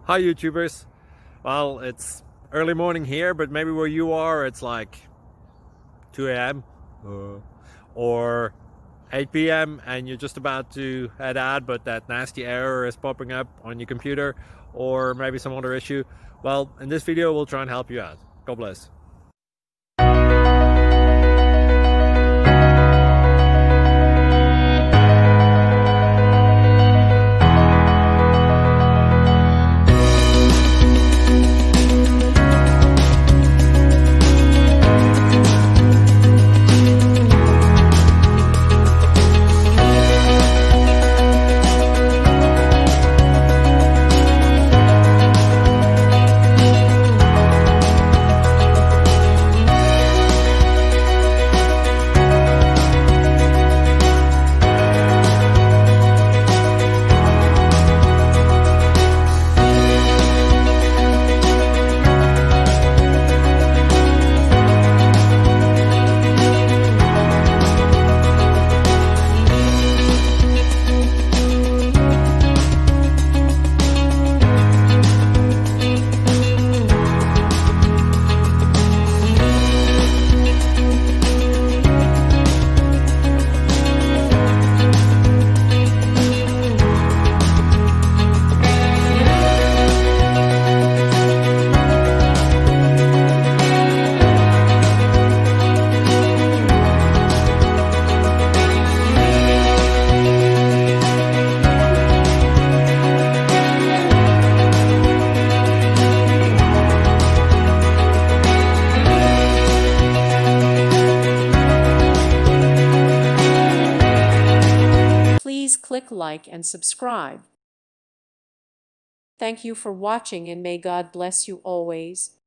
Hi YouTubers. Well, it's early morning here, but maybe where you are it's like 2 a.m. Or 8 p.m. and you're just about to head out, but that nasty error is popping up on your computer, or maybe some other issue. Well, in this video we'll try and help you out. God bless. Please click like and subscribe. Thank you for watching and may God bless you always.